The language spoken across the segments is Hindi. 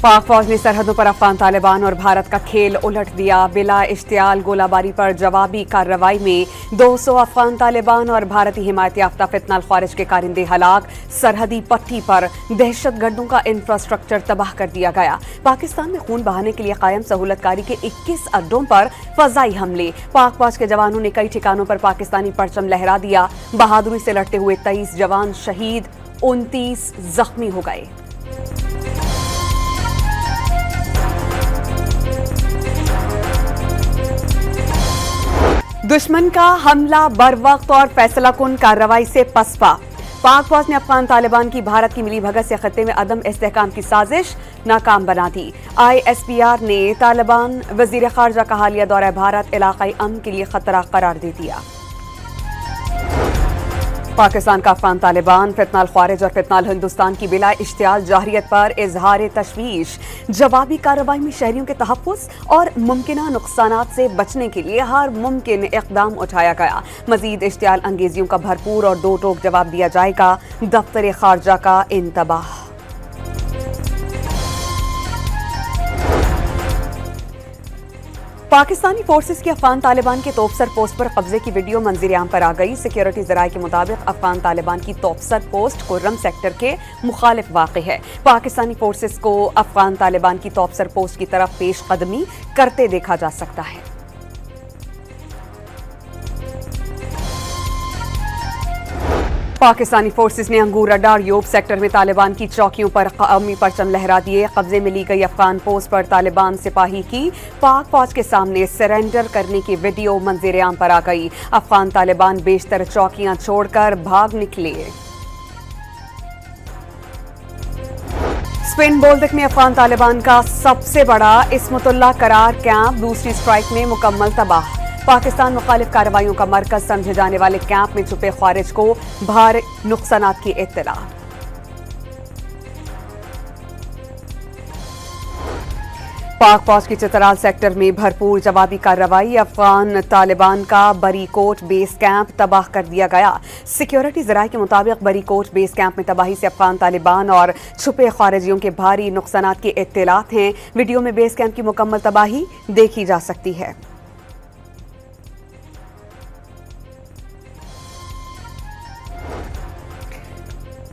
पाक फौज ने सरहदों पर अफगान तालिबान और भारत का खेल उलट दिया। बिला इश्तियाल गोलाबारी पर जवाबी कार्रवाई में 200 अफगान तालिबान और भारतीय हिमायत याफ्ता फितना अल ख्वारिज के कारिंदे हलाक। सरहदी पट्टी पर दहशतगर्दों का इंफ्रास्ट्रक्चर तबाह कर दिया गया। पाकिस्तान में खून बहाने के लिए कायम सहूलतकारी के 21 अड्डों पर फजाई हमले। पाक फौज के जवानों ने कई ठिकानों पर पाकिस्तानी परचम लहरा दिया। बहादुरी से लड़ते हुए 23 जवान शहीद, 29 जख्मी हो गए। दुश्मन का हमला बरवक्त और फैसलाकुन कार्रवाई से पसपा। पाक फौज ने अफगान तालिबान की भारत की मिलीभगत से खत्ते में अदम इस्तेहकाम की साजिश नाकाम बना दी। ISPR ने तालिबान वजीर खारजा का हालिया दौरा भारत इलाकाई अमन के लिए खतरा करार दे दिया। पाकिस्तान का अफगान तालिबान, फितना अल ख्वारिज और फितना अल हिंदुस्तान की बिला इश्तियाल जाहिरियत पर इजहार तशवीश। जवाबी कार्रवाई में शहरियों के तहफ़्फ़ुज़ और मुमकिना नुकसानात से बचने के लिए हर मुमकिन इक़दाम उठाया गया। मजीद इश्तियाल अंगेजियों का भरपूर और दो टोक जवाब दिया जाएगा। दफ्तर खारजा का इंतबाह। पाकिस्तानी फोर्सेस की अफगान तालिबान के तोपसर पोस्ट पर कब्जे की वीडियो मंजर आम पर आ गई। सिक्योरिटी ज़राए के मुताबिक अफगान तालिबान की तोपसर पोस्ट कुर्रम सेक्टर के मुखालिफ वाक़ है। पाकिस्तानी फोर्सेस को अफगान तालिबान की तोपसर पोस्ट की तरफ पेश कदमी करते देखा जा सकता है। पाकिस्तानी फोर्सेस ने अंगूर अड्डा और योब सेक्टर में तालिबान की चौकियों पर कौमी परचम लहरा दिए। कब्जे में ली गई अफगान पोस्ट पर तालिबान सिपाही की पाक फौज के सामने सरेंडर करने की वीडियो मंजर आम पर आ गई। अफगान तालिबान बेशतर चौकियां छोड़कर भाग निकले। स्पिन बोल्दक में अफगान तालिबान का सबसे बड़ा इस्मतुल्लाह करार कैंप दूसरी स्ट्राइक में मुकम्मल तबाह। पाकिस्तान मुखालिफ कार्रवाइयों का मरकज समझे जाने वाले कैंप में छुपे ख्वारिज को भारी नुकसानात की इत्तला। पाक फौज की चितराल सेक्टर में भरपूर जवाबी कार्रवाई। अफगान तालिबान का बरीकोट बेस कैंप तबाह कर दिया गया। सिक्योरिटी ज़राए के मुताबिक बरीकोट बेस कैंप में तबाही से अफगान तालिबान और छुपे ख्वारिजियों के भारी नुकसानात की इत्तलात हैं। वीडियो में बेस कैंप की मुकम्मल तबाही देखी जा सकती है।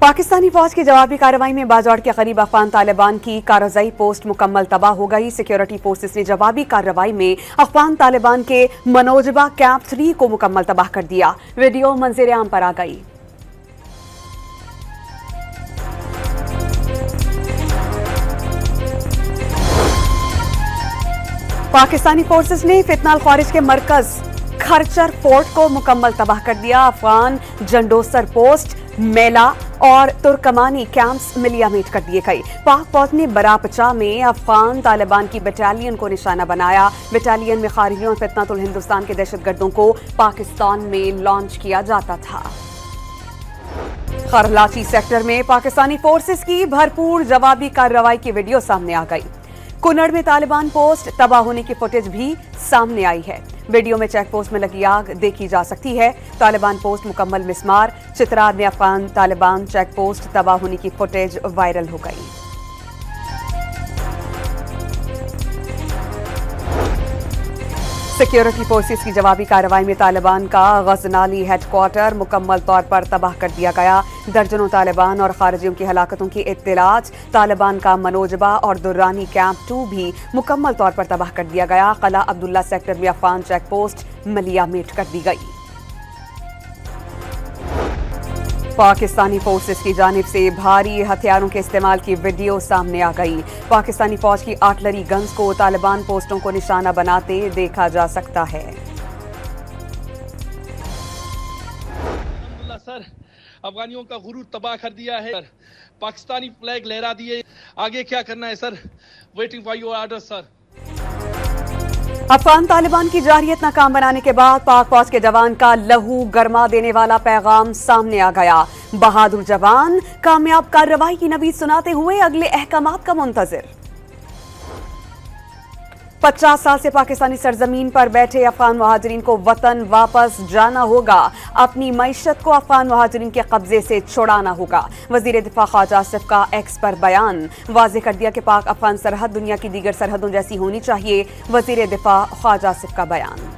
पाकिस्तानी फौज की जवाबी कार्रवाई में बाजौड़ के करीब अफगान तालिबान की कारज़ई पोस्ट मुकम्मल तबाह हो गई। सिक्योरिटी फोर्सेस ने जवाबी कार्रवाई में अफगान तालिबान के मनोजबा कैंप 3 को मुकम्मल तबाह कर दिया। वीडियो मंजर आम पर आ गई। पाकिस्तानी फोर्सेस ने फितना अल ख्वारिज के मरकज खरचर फोर्ट को मुकम्मल तबाह कर दिया। अफगान जंडोसर पोस्ट, मेला और तुर्कमानी कैंप्स मिलियामीट कर दिए गए। पाक फौज ने बरापचा में अफगान तालिबान की बटालियन को निशाना बनाया। बटालियन में खारिजियों और फितनातुल हिंदुस्तान के दहशतगर्दों को पाकिस्तान में लॉन्च किया जाता था। खरलाची सेक्टर में पाकिस्तानी फोर्सेस की भरपूर जवाबी कार्रवाई की वीडियो सामने आ गई। कुनड़ में तालिबान पोस्ट तबाह होने की फुटेज भी सामने आई है। वीडियो में चेक पोस्ट में लगी आग देखी जा सकती है। तालिबान पोस्ट मुकम्मल मिस्मार। चित्राल में अफगान तालिबान चेक पोस्ट तबाह होने की फुटेज वायरल हो गई। सिक्योरिटी फोर्सेस की जवाबी कार्रवाई में तालिबान का गजनाली हेडक्वार्टर मुकम्मल तौर पर तबाह कर दिया गया। दर्जनों तालिबान और खारिजियों की हलाकतों की इत्तलात। तालिबान का मनोजबा और दुर्रानी कैंप 2 भी मुकम्मल तौर पर तबाह कर दिया गया। कला अब्दुल्ला सेक्टर में अफगान चेक पोस्ट मिलियामीट कर दी गई। पाकिस्तानी फोर्सेस की जानिब से भारी हथियारों के इस्तेमाल की वीडियो सामने आ गई। पाकिस्तानी फौज की आर्टिलरी गन्स को तालिबान पोस्टों को निशाना बनाते देखा जा सकता है। सर, अफगानियों का गुरूर तबाह कर दिया है। पाकिस्तानी फ्लैग लहरा दिए। आगे क्या करना है sir? Waiting for your order sir. Afghan Taliban की जारियत नाकाम बनाने के बाद पाक फौज के जवान का लहू गरमा देने वाला पैगाम सामने आ गया। बहादुर जवान कामयाब कार्रवाई की नवीद सुनाते हुए अगले अहकामात का मुंतजिर। 50 साल से पाकिस्तानी सरजमीन पर बैठे अफगान मुहाजिरीन को वतन वापस जाना होगा। अपनी मईशत को अफगान मुहाजिरीन के कब्जे से छुड़ाना होगा। वजीर दिफा ख्वाजा आसिफ का एक्स पर बयान। वाज़ेह कर दिया कि पाक अफगान सरहद दुनिया की दीगर सरहदों जैसी होनी चाहिए। वजीर दिफा ख्वाजा आसिफ का बयान।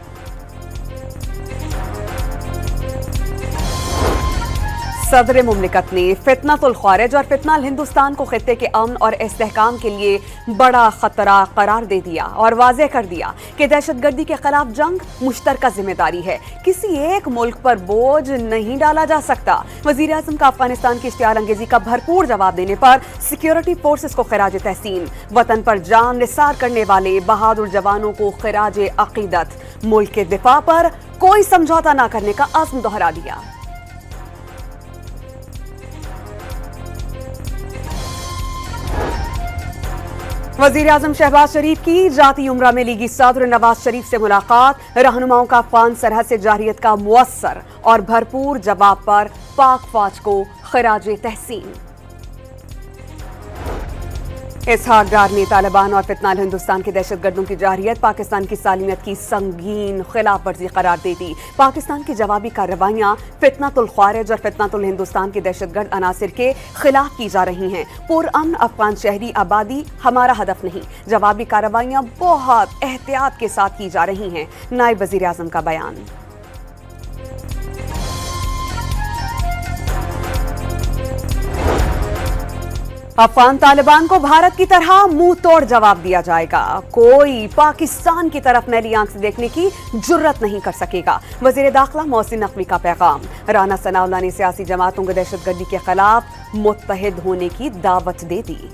सदर मुमलिकत ने फितनतुल ख्वारिज और फितनाल हिंदुस्तान को खित्ते के अमन और इस्तेहकाम के लिए बड़ा खतरा करार दे दिया और वाज़ेह कर दिया कि दहशतगर्दी के खिलाफ जंग मुश्तरका जिम्मेदारी है। किसी एक मुल्क पर बोझ नहीं डाला जा सकता। वजीर आज़म का अफगानिस्तान की इश्तियाल अंगेजी का भरपूर जवाब देने पर सिक्योरिटी फोर्सेस को खिराज तहसीन। वतन पर जान निसार करने वाले बहादुर जवानों को खिराज अकीदत। मुल्क के दिफा पर कोई समझौता न करने का अज़्म दोहरा दिया। वजीर आजम शहबाज शरीफ की जाती उम्रा में लीगी सदर नवाज शरीफ से मुलाकात। रहनुमाओं का अफगान सरहद से जारियत का मुअस्सर और भरपूर जवाब पर पाक फौज को खिराज तहसीन। इसहाक डार ने तालिबान और फितनाल हिंदुस्तान के दहशतगर्दों की जारियत पाकिस्तान की सालिमियत की संगीन खिलाफ वर्जी करार दे दी। पाकिस्तान की जवाबी कार्रवाइयां फितनतुल ख्वारिज और फितनतुल हिंदुस्तान के दहशतगर्द अनासिर के खिलाफ की जा रही हैं। पुरअमन अफगान शहरी आबादी हमारा हदफ नहीं। जवाबी कार्रवाइयां बहुत एहतियात के साथ की जा रही हैं। नायब वजीर आजम का बयान। अफगान तालिबान को भारत की तरह मुंह तोड़ जवाब दिया जाएगा। कोई पाकिस्तान की तरफ मैली आंख से देखने की जुर्रत नहीं कर सकेगा। वजीर दाखिला मोहसिन नकवी का पैगाम। राना सनाउल्लाह ने सियासी जमातों को दहशतगर्दी के खिलाफ मुत्तहिद होने की दावत दे दी।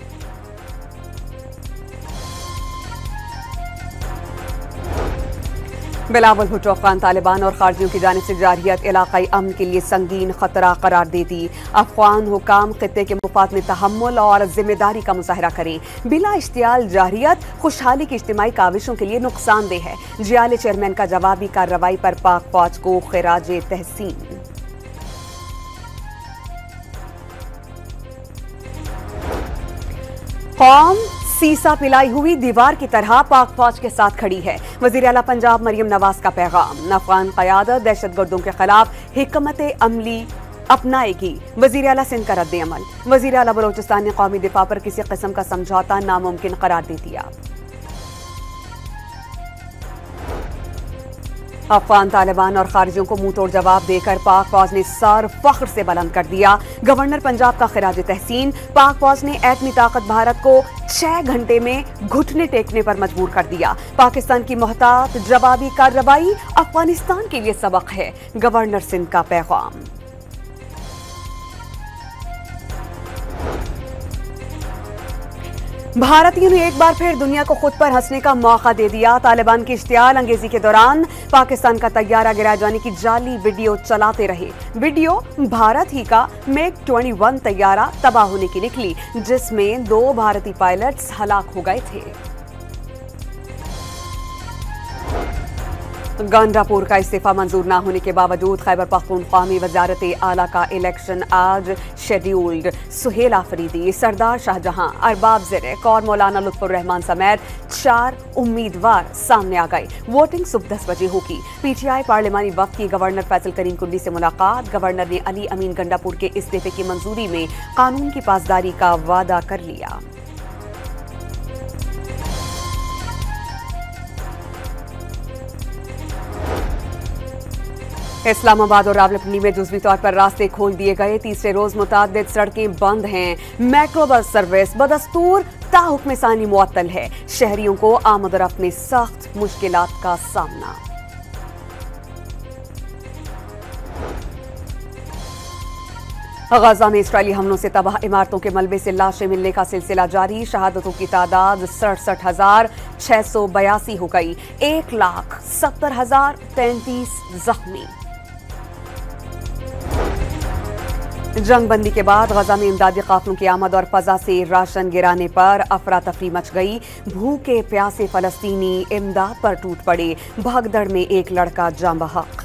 बिलावल भुट्टो अफगान तालिबान और खारजियों की जानिब से जारियत इलाकाई अमन के लिए संगीन खतरा करार दे दी। अफगान हुकाम खित्ते के मुफाद में तहम्मुल और जिम्मेदारी का मुजाहरा करें। बिला इश्तियाल जारियत खुशहाली की इज्तिमाई काविशों के लिए नुकसानदेह है। जियाले चेयरमैन का जवाबी कार्रवाई पर पाक फौज को खिराज तहसीन। कौम सीसा पिलाई हुई दीवार की तरह पाक फौज के साथ खड़ी है। वजीर आला पंजाब मरियम नवाज का पैगाम। अफगान क़यादत दहशतगर्दों के खिलाफ हिकमत अमली अपनाएगी। वजीर आला सिंध का रद्द अमल। वजीर आला बलोचिस्तान ने कौमी दिफा पर किसी किस्म का समझौता नामुमकिन करार दे दिया। अफगान तालिबान और खारजियों को मुंह तोड़ जवाब देकर पाक फौज ने सर फख्र से बुलंद कर दिया। गवर्नर पंजाब का खिराज तहसीन। पाक फौज ने एटमी ताकत भारत को 6 घंटे में घुटने टेकने पर मजबूर कर दिया। पाकिस्तान की मोहतात जवाबी कार्रवाई अफगानिस्तान के लिए सबक है। गवर्नर सिंध का पैगाम। भारतीयों ने एक बार फिर दुनिया को खुद पर हंसने का मौका दे दिया। तालिबान की इश्तियाल अंगेजी के दौरान पाकिस्तान का तैयारा गिराए जाने की जाली वीडियो चलाते रहे। वीडियो भारत ही का MiG-21 तैयारा तबाह होने की निकली, जिसमें 2 भारतीय पायलट्स हलाक हो गए थे। गांडापुर का इस्तीफा मंजूर न होने के बावजूद खैबर पख्तूनख्वा में वजारत आला का इलेक्शन आज शेड्यूल्ड। सुहेल आफरीदी, सरदार शाहजहां, अरबाब ज़िरक और मौलाना लुत्फुर-रहमान समेत 4 उम्मीदवार सामने आ गए। वोटिंग सुबह 10 बजे होगी। PTI पार्लिमानी वफ्द की गवर्नर फैसल करीम कुंडी से मुलाकात। गवर्नर ने अली अमीन गंडापुर के इस्तीफे की मंजूरी में कानून की पासदारी का वादा कर लिया। इस्लामाबाद और रावलपिंडी में जुज़वी तौर पर रास्ते खोल दिए गए। तीसरे रोज मुताद्दिद सड़कें बंद हैं। मेट्रो बस सर्विस बदस्तूर ताहुक्म सानी मुअत्तल है। शहरियों को आमद-ओ-रफ्त में सख्त मुश्किलात का सामना। गजा में इस्राएली हमलों से तबाह इमारतों के मलबे से लाशें मिलने का सिलसिला जारी। शहादतों की तादाद 67,682 हो गई। 1,70,033 जख्मी। जंगबंदी के बाद गजा में इमदादी काफिलों की आमद और फजा से राशन गिराने पर अफरा तफरी मच गई। भूखे प्यासे फलस्तीनी इमदाद पर टूट पड़े। भगदड़ में एक लड़का जाँ बहक।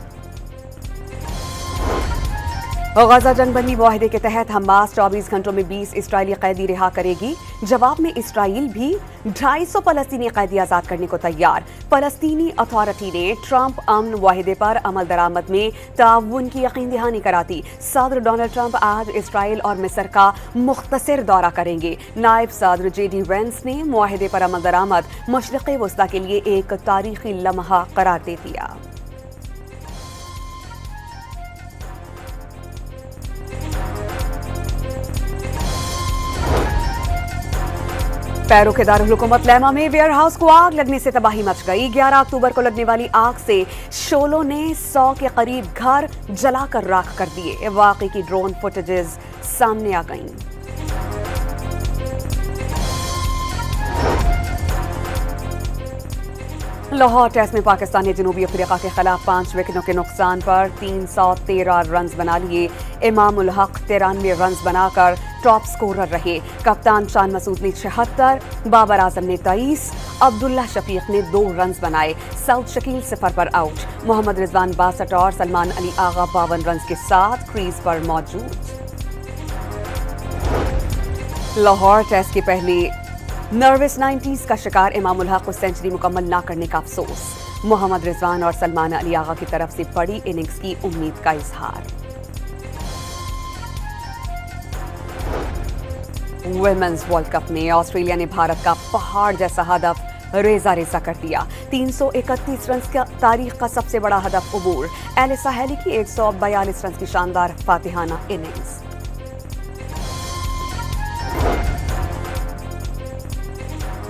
गजा जंगबंदी मुआहदे के तहत हमास 24 घंटों में 20 इस्राएली कैदी रिहा करेगी। जवाब में इसराइल भी 250 फलस्तीनी कैदी आजाद करने को तैयार। फलस्तीनी अथॉरिटी ने ट्रंप अमन मुआहदे पर अमल दरामद में ताउन की यकीन दहानी करा दी। सदर डोनाल्ड ट्रंप आज इसराइल और मिस्र का मुख्तसर दौरा करेंगे। नायब सदर JD वेंस ने मुआहदे पर अमल दरामद मशरिक़ वस्ता के लिए एक तारीखी लम्हा करार दे दिया। पैरों के दारुल हुकूमत लैमा में वेयर हाउस को आग लगने से तबाही मच गई। 11 अक्टूबर को लगने वाली आग से शोलों ने 100 के करीब घर जलाकर राख कर दिए। वाकई की ड्रोन फुटेजेस सामने आ गईं। लाहौर टेस्ट में पाकिस्तान ने जनूबी अफ्रीका के खिलाफ 5 विकेटों के नुकसान पर 313 रन बना लिए। इमाम उल हक 93 रन बनाकर टॉप स्कोरर रहे। कप्तान शान मसूद ने 76, बाबर आजम ने 23, अब्दुल्ला शफीक ने 2 रन बनाए। सऊद शकील 0 पर आउट। मोहम्मद रिजवान 62 और सलमान अली आगा 52 रन के साथ क्रीज पर मौजूद। लाहौर टेस्ट की पहली नर्वस 90s का शिकार इमाम उल हक को सेंचुरी मुकम्मल ना करने का अफसोस। मोहम्मद रिजवान और सलमान अली आगा की तरफ से बड़ी इनिंग्स की उम्मीद का इजहार। वुमेन्स वर्ल्ड कप में ऑस्ट्रेलिया ने भारत का पहाड़ जैसा हदफ रेजा रेजा कर दिया। 331 रन का तारीख का सबसे बड़ा हदफ अबूर। एलिसा हेली की 142 रन की शानदार फातिहाना इनिंग्स।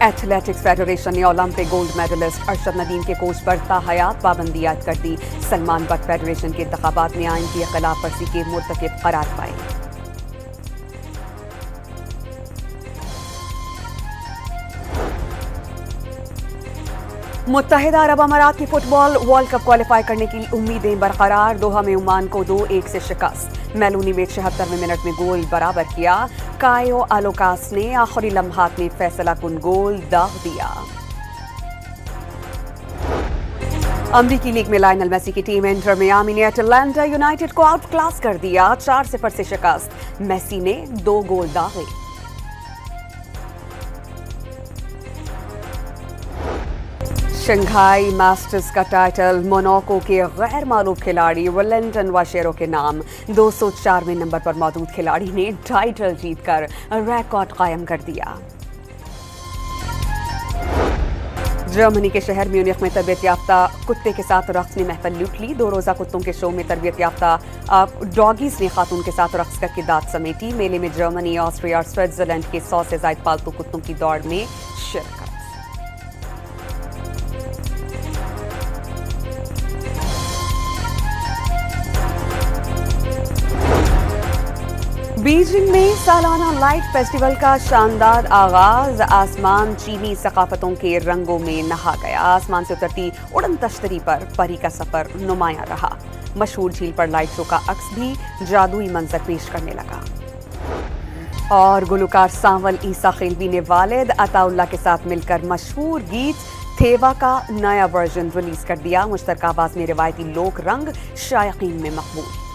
एथलेटिक्स फेडरेशन ने Olympic gold medalist Arshad Nadeem के कोच पर ताहयात पाबंदी आयद कर दी। सलमान बट फेडरेशन के इंतखाबात में आइन की खिलाफ वर्जी के मुर्तकिब करार पाए। मुत्तहिदा अरब अमारात की फुटबॉल वर्ल्ड कप क्वालिफाई करने की उम्मीदें बरकरार। दोहा में ओमान को 2-1 से शिकस्त। मेलूनी में 76वें मिनट में गोल बराबर किया। कायो आलोकास ने आखिरी लम्हात में फैसला कुन गोल दाग दिया। अमरीकी लीग में लायनल मेसी की टीम इंटर मियामी ने अटलांटा यूनाइटेड को आउट क्लास कर दिया। 4-0 से शिकस्त। मेसी ने 2 गोल दागे। शंघाई मास्टर्स का टाइटल मोनाको के गैर मालूम खिलाड़ी वैलेंटिन वाशेरो के नाम। 204वें नंबर पर मौजूद खिलाड़ी ने टाइटल जीतकर रिकॉर्ड कायम कर दिया। जर्मनी के शहर म्यूनिख में तरबियत याफ्ता कुत्ते के साथ रक्स ने महफिल लूट ली। 2 रोजा कुत्तों के शो में तरबियत याफ्ता डॉगीज ने खातून के साथ रक्स करके दाद समेटी। मेले में जर्मनी, ऑस्ट्रिया और स्विट्जरलैंड के 100 से ज्यादा पालतू कुत्तों की दौड़ में शिरकत। बीजिंग में सालाना लाइट फेस्टिवल का शानदार आगाज। आसमान चीनी सकाफतों के रंगों में नहा गया। आसमान से उतरती उड़न तश्तरी पर परी का सफर नुमाया रहा। मशहूर झील पर लाइट शो का अक्स भी जादुई मंजर पेश करने लगा। और गुलकार सांवल ईसा खिलवी ने वालिद अताउल्ला के साथ मिलकर मशहूर गीत थेवा का नया वर्जन रिलीज कर दिया। मुश्तरका आवाज में रिवायती लोक रंग शायकीन में मकबूल।